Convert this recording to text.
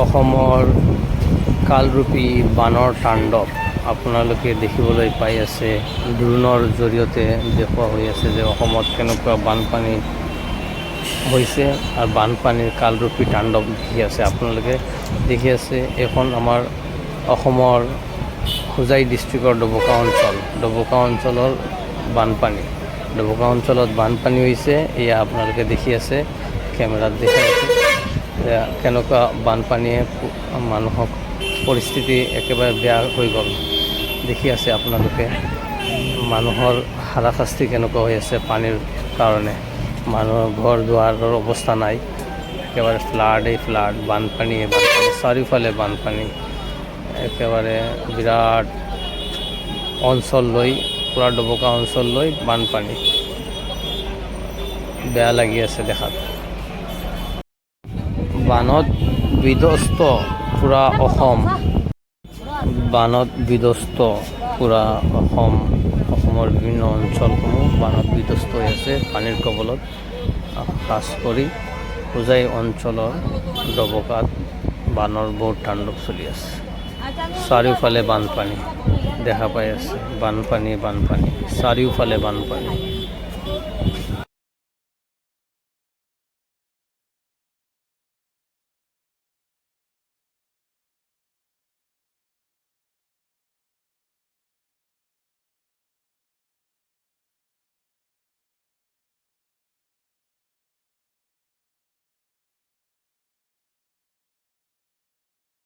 অসমৰ কালৰূপী বানৰ তাণ্ডৱ আপোনালোকে দেখিবলৈ পাই আছে। ড্ৰোনৰ জৰিয়তে দেখুওৱা হৈ আছে যে অসমত কেনেকুৱা বানপানী হৈছে আৰু বানপানীৰ কালৰূপী তাণ্ডৱ দেখি আছে। আপোনালোকে দেখি আছে এখন আমাৰ অসমৰ হোজাই ডিষ্ট্ৰিক্টৰ ডবকা অঞ্চলৰ বানপানী। ডবকা অঞ্চলত বানপানী হৈছে, এয়া আপোনালোকে দেখি আছে, কেমেৰাত দেখাই আছে কেনেকুৱা বানপানীয়ে মানুহক পৰিস্থিতি একেবাৰে বেয়া হৈ গ'ল। দেখি আছে আপোনালোকে মানুহৰ হাৰাশাস্তি কেনেকুৱা হৈ আছে পানীৰ কাৰণে। মানুহৰ ঘৰ দুৱাৰৰ অৱস্থা নাই, একেবাৰে ফ্লাড, বানপানী চাৰিওফালে বানপানী, একেবাৰে বিৰাট অঞ্চল লৈ পূৰা ডবকা অঞ্চল লৈ বানপানী। বেয়া লাগি আছে দেখাত। বানত বিধ্বস্ত পূৰা অসম, বানত বিধ্বস্ত পূৰা অসমৰ বিভিন্ন অঞ্চলসমূহ বানত বিধ্বস্ত হৈ আছে পানীৰ কবলত। খাস কৰি হোজাই অঞ্চলৰ ডবকাত বানৰ বহুত তাণ্ডৱ চলি আছে। চাৰিওফালে বানপানী দেখা পাই আছে, বানপানী চাৰিওফালে বানপানী।